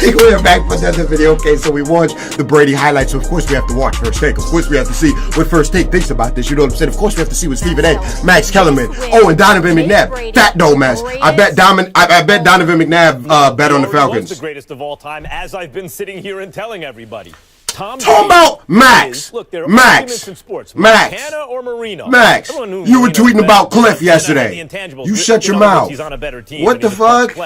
We're back for another video. Okay, so we watched the Brady highlights. So of course we have to watch First Take. Of course we have to see what First Take thinks about this. You know what I'm saying? Of course we have to see what Stephen A, Max Kellerman, and Donovan McNabb. Fat dough mess. I bet Donovan McNabb bet on the Falcons. The greatest of all time, as I've been sitting here and telling everybody. Talking about Max. Look, there are Max. in sports. Max. Montana or Marino. Max. You were tweeting about Cliff yesterday. You shut your mouth. He's on a better team. What the fuck?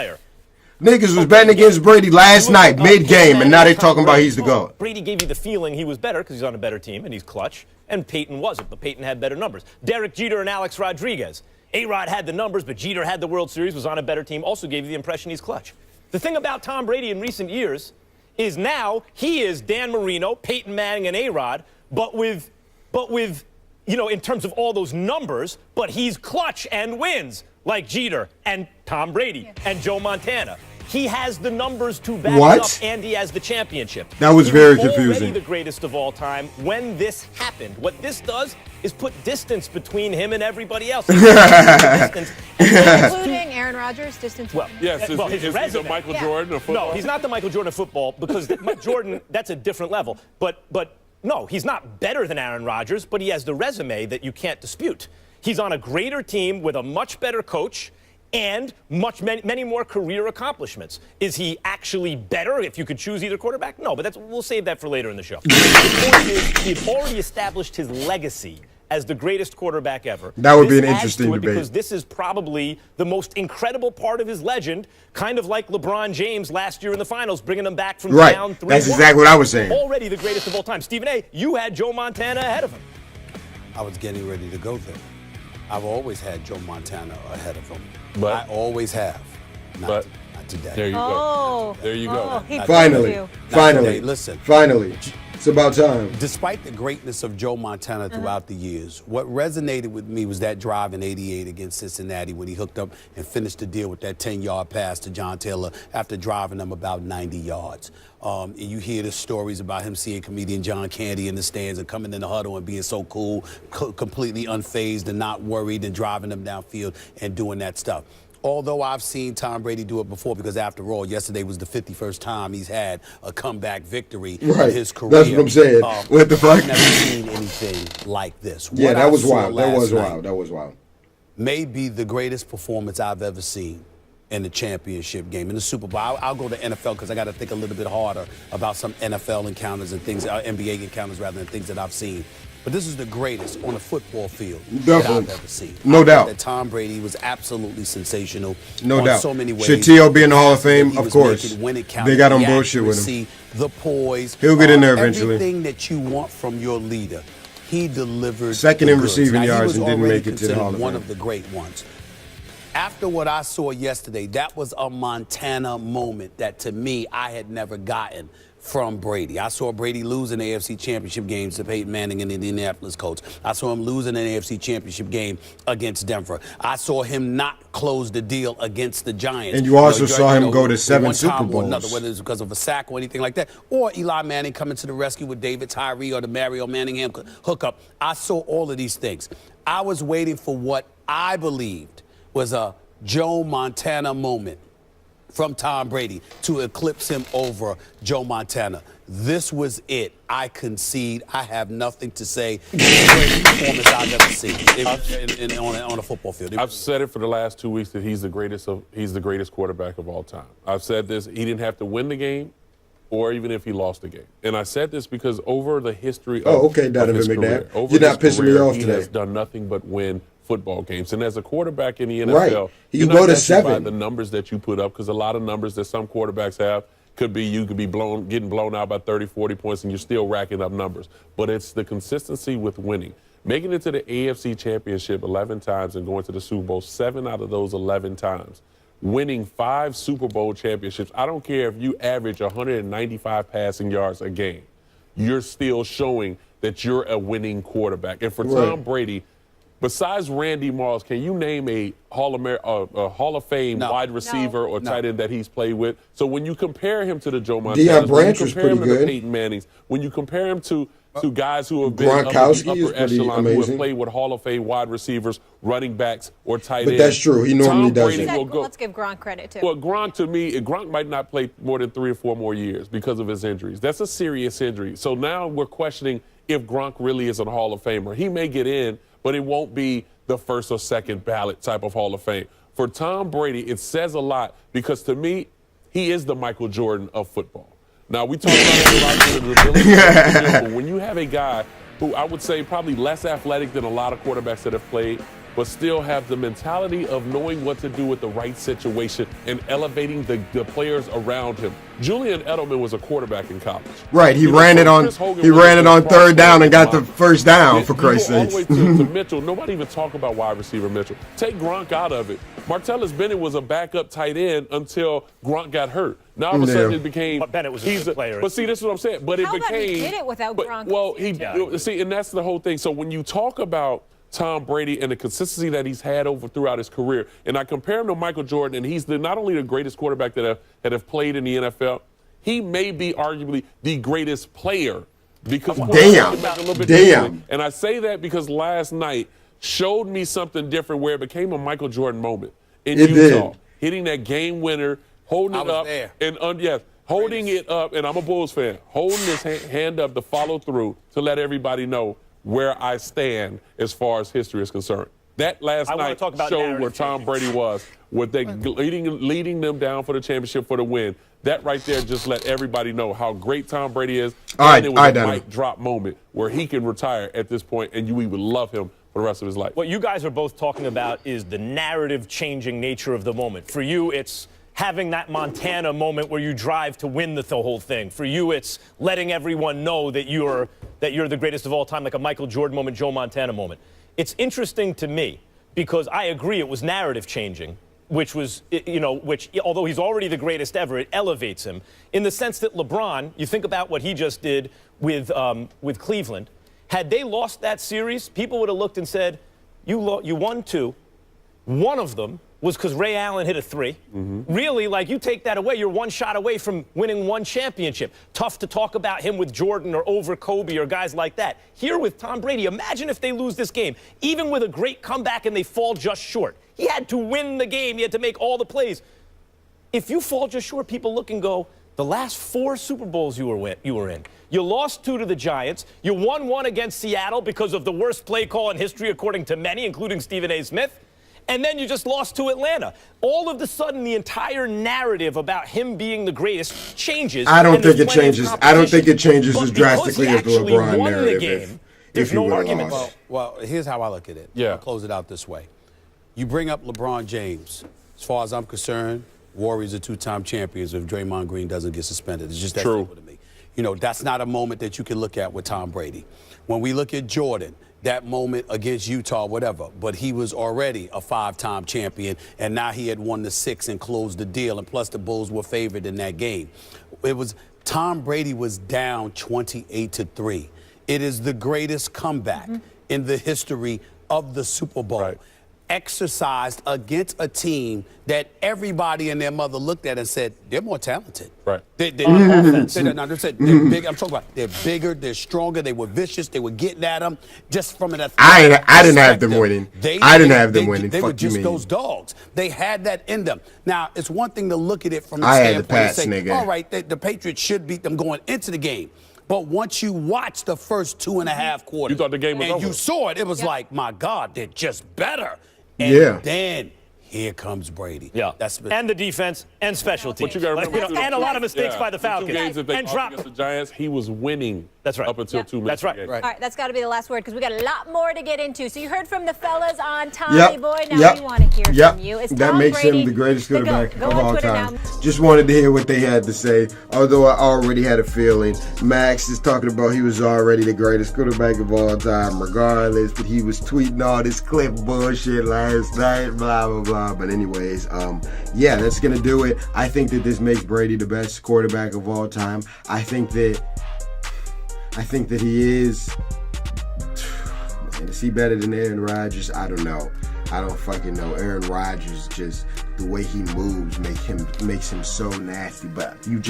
Niggas was betting against Brady last night, mid-game, and now they're talking about he's the GOAT. Brady gave you the feeling he was better because he's on a better team and he's clutch, and Peyton wasn't, but Peyton had better numbers. Derek Jeter and Alex Rodriguez. A-Rod had the numbers, but Jeter had the World Series, was on a better team, also gave you the impression he's clutch. The thing about Tom Brady in recent years is now he is Dan Marino, Peyton Manning, and A-Rod, but with, you know, in terms of all those numbers, but he's clutch and wins, like Jeter and Tom Brady and Joe Montana. He has the numbers to back it up, and he has the championship. That was very confusing. He was already the greatest of all time when this happened. What this does is put distance between him and everybody else. Including Aaron Rodgers, distance. Well, yes, well, his resume. He's the Michael Jordan of football. No, he's not the Michael Jordan of football because Jordan, that's a different level. But no, he's not better than Aaron Rodgers, but he has the resume that you can't dispute. He's on a greater team with a much better coach and many more career accomplishments. Is he actually better if you could choose either quarterback? No, but we'll save that for later in the show. The point is, he's already established his legacy as the greatest quarterback ever. That would be an interesting debate. Because this is probably the most incredible part of his legend, kind of like LeBron James last year in the finals, bringing them back from down 3-1. That's exactly what I was saying. Already the greatest of all time. Stephen A., you had Joe Montana ahead of him. I was getting ready to go there. I've always had Joe Montana ahead of him. But I always have. Not today. There you go. There you go. Finally. Listen. Finally. It's about time. Despite the greatness of Joe Montana throughout the years, what resonated with me was that drive in '88 against Cincinnati when he hooked up and finished the deal with that 10-yard pass to John Taylor after driving them about 90 yards. And you hear the stories about him seeing comedian John Candy in the stands and coming in the huddle and being so cool, completely unfazed and not worried and driving them downfield and doing that stuff. Although I've seen Tom Brady do it before, because after all, yesterday was the 51st time he's had a comeback victory in his career. That's what I'm saying. What the fuck? I've never seen anything like this. Yeah, that was wild. That was wild. That was wild. May be the greatest performance I've ever seen in the championship game, in the Super Bowl. I'll go to NFL because I got to think a little bit harder about some NFL encounters and things, NBA encounters rather than things that I've seen. But this is the greatest on a football field that I've ever seen. No doubt. That Tom Brady was absolutely sensational. No doubt. So many ways. Should T.O. be in the Hall of Fame? Of course. They got on bullshit with him. The poise. He'll get in there eventually. Everything that you want from your leader, he delivered. Second in receiving yards and didn't make it to the Hall of Fame. One of the great ones. After what I saw yesterday, that was a Montana moment that, to me, I had never gotten from Brady. I saw Brady lose an AFC Championship game to Peyton Manning and the Indianapolis Colts. I saw him lose an AFC Championship game against Denver. I saw him not close the deal against the Giants. And you also saw him go to 7 Super Bowls. Another, whether it's because of a sack or anything like that, or Eli Manning coming to the rescue with David Tyree or the Mario Manningham hookup. I saw all of these things. I was waiting for what I believed was a Joe Montana moment from Tom Brady to eclipse him over Joe Montana. This was it. I concede. I have nothing to say. The greatest performance I've ever seen on a football field. I've said it for the last 2 weeks that he's the greatest quarterback of all time. I've said this. He didn't have to win the game, or even if he lost the game. And I said this because over the history of, Donovan his McNabb. career, You're not pissing me off he today. has done nothing but win football games. And as a quarterback in the NFL, you go to 7 by the numbers that you put up, because a lot of numbers that some quarterbacks have could be you could be getting blown out by 30, 40 points, and you're still racking up numbers. But it's the consistency with winning. Making it to the AFC Championship 11 times and going to the Super Bowl 7 out of those 11 times. Winning 5 Super Bowl championships. I don't care if you average 195 passing yards a game. You're still showing that you're a winning quarterback. And for Tom Brady, besides Randy Moss, can you name a Hall of Fame wide receiver or tight end that he's played with? So when you compare him to the Joe Montana, Deion Branch was pretty good. Peyton Manning's, when you compare him to to guys who have been up in Gronkowski the is upper pretty echelon, who have amazing. played with Hall of Fame wide receivers, running backs, or tight But ends. that's true. He normally Tom Brady doesn't. will go. Let's give Gronk credit, too. Well, Gronk, to me, Gronk might not play more than 3 or 4 more years because of his injuries. That's a serious injury. So now we're questioning if Gronk really is a Hall of Famer. He may get in, but it won't be the first or second ballot type of Hall of Fame. For Tom Brady, it says a lot because, to me, he is the Michael Jordan of football. Now, we talk about the ability, but when you have a guy who I would say probably less athletic than a lot of quarterbacks that have played, but still have the mentality of knowing what to do with the right situation and elevating the players around him. Julian Edelman was a quarterback in college. Right, he ran it on 3rd down and got the first down, for Christ's sake. sake. All the way to Mitchell. Nobody even talk about wide receiver Mitchell. Take Gronk out of it. Martellus Bennett was a backup tight end until Gronk got hurt. Now all of a sudden it became. But Bennett was a good player. But see, this is what I'm saying. But How it became. about he did it without Gronk? Well, see, and that's the whole thing. So when you talk about Tom Brady and the consistency that he's had throughout his career, and I compare him to Michael Jordan, and he's not only the greatest quarterback that have played in the NFL, he may be arguably the greatest player because damn. And I say that because last night showed me something different where it became a Michael Jordan moment in Utah, hitting that game winner, holding it up, and holding it up, and I'm a Bulls fan, holding his hand up to follow through to let everybody know where I stand as far as history is concerned. That last night showed where Tom Brady was, with they leading them down for the championship for the win. That right there just let everybody know how great Tom Brady is. And it was a mic drop moment where he can retire at this point, and we would love him for the rest of his life. What you guys are both talking about is the narrative-changing nature of the moment. For you, it's having that Montana moment where you drive to win the whole thing. For you, it's letting everyone know that you're the greatest of all time, like a Michael Jordan moment, Joe Montana moment. It's interesting to me because I agree it was narrative-changing, which although he's already the greatest ever, it elevates him in the sense that LeBron, you think about what he just did with Cleveland. Had they lost that series, people would have looked and said, you won 2. One of them was because Ray Allen hit a 3. Really, like, you take that away, you're 1 shot away from winning 1 championship. Tough to talk about him with Jordan or over Kobe or guys like that. Here with Tom Brady, imagine if they lose this game, even with a great comeback and they fall just short. He had to win the game. He had to make all the plays. If you fall just short, people look and go, the last 4 Super Bowls you were in. You lost 2 to the Giants. You won 1 against Seattle because of the worst play call in history, according to many, including Stephen A. Smith. And then you just lost to Atlanta. All of a sudden, the entire narrative about him being the greatest changes. I don't think it changes. I don't think it changes as drastically as the LeBron narrative. There's no argument. Well, here's how I look at it. Yeah. I'll close it out this way. You bring up LeBron James. As far as I'm concerned, Warriors are 2-time champions if Draymond Green doesn't get suspended. It's just that simple to me. You know, that's not a moment that you can look at with Tom Brady. When we look at Jordan, that moment against Utah, whatever, but he was already a 5-time champion, and now he had won the 6 and closed the deal, and plus the Bulls were favored in that game. Tom Brady was down 28-3. It is the greatest comeback in the history of the Super Bowl. Exercised against a team that everybody and their mother looked at and said, they're more talented. Right. They're big. I'm talking about they're bigger, they're stronger, they were vicious, they were getting at them just from an I didn't have them winning. I didn't have them winning. They were just those dogs. They had that in them. Now, it's one thing to look at it from the standpoint and say, all right, the Patriots should beat them going into the game. But once you watch the first 2.5 quarters, you thought the game was over. You saw it, it was like, my God, they're just better. And then here comes Brady. Yeah. And the defense and special teams. But you got to remember, and a lot of mistakes by the Falcons. 2 games that they lost against the Giants, he was winning. That's right. Up until 2 minutes. That's right. All right, that's got to be the last word because we got a lot more to get into. So you heard from the fellas on Tommy Boy. Now we want to hear from you. Is that Tom makes Brady him the greatest quarterback of all time. Now. Just wanted to hear what they had to say, although I already had a feeling. Max is talking about he was already the greatest quarterback of all time, regardless, but he was tweeting all this clip bullshit last night, blah, blah, blah. But anyways, yeah, that's going to do it. I think that this makes Brady the best quarterback of all time. I think that he is. Man, is he better than Aaron Rodgers? I don't know. I don't fucking know. Aaron Rodgers just the way he moves makes him so nasty. But you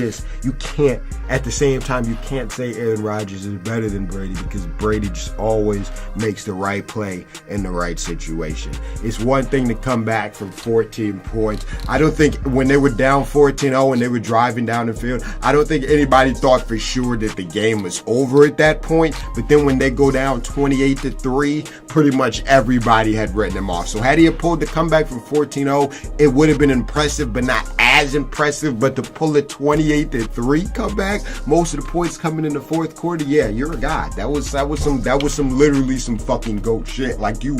can't, at the same time, you can't say Aaron Rodgers is better than Brady, because Brady just always makes the right play in the right situation. It's one thing to come back from 14 points. I don't think when they were down 14-0 and they were driving down the field, I don't think anybody thought for sure that the game was over at that point. But then when they go down 28-3, pretty much everybody had written them off. So had he pulled the comeback from 14-0, it would have been impressive, but not as impressive. But to pull a 28-3 comeback, most of the points coming in the fourth quarter, yeah, you're a god. That was some literally some fucking GOAT shit. Like you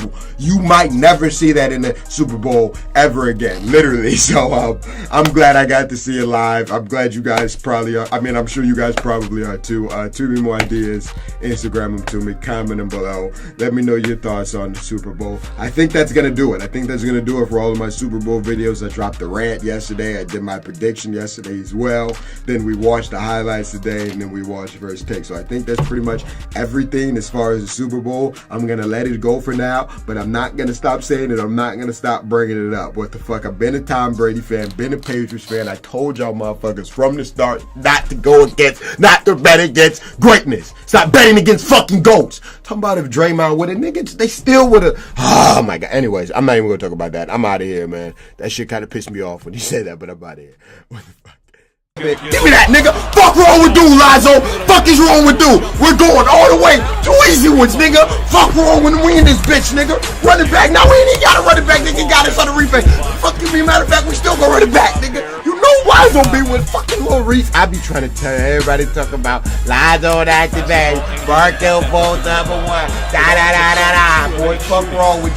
might never see that in the Super Bowl ever again, literally. So I'm glad I got to see it live. I'm glad you guys probably are. I mean, I'm sure you guys probably are too. Tweet me more ideas, Instagram them to me, comment them below. Let me know your thoughts on the Super Bowl. I think that's gonna do it. I think that's gonna do it for all of my Super Bowl videos. I dropped the rant yesterday. I did my prediction yesterday as well. Then we watched the highlights today, and then we watched First Take. So I think that's pretty much everything as far as the Super Bowl. I'm gonna let it go for now, but I'm not gonna stop saying it. I'm not gonna stop bringing it up. What the fuck? I've been a Tom Brady fan, been a Patriots fan. I told y'all motherfuckers from the start not to bet against greatness. Stop betting against fucking GOATs. Talking about if Draymond would have, niggas, they still would have. Oh my god. Anyways, I'm not even gonna talk about that. I'm out of here, man. That shit kind of pissed me off when you say that, but I'm out of here. What the fuck? Give me that, nigga. Fuck wrong with dude, Lazo. Fuck is wrong with dude. We're going all the way. 2 easy ones, nigga. Fuck wrong with we in this bitch, nigga. Run it back. Now we ain't even got to run it back, nigga. Got us on the replay. Fuck you, be matter of fact, we still gonna run it back, nigga. You know Lazo be with fucking Lil Reese. I be trying to tell everybody talk about Lazo activate. Barkill, both number one. Da da da da da. Boy, fuck wrong with you.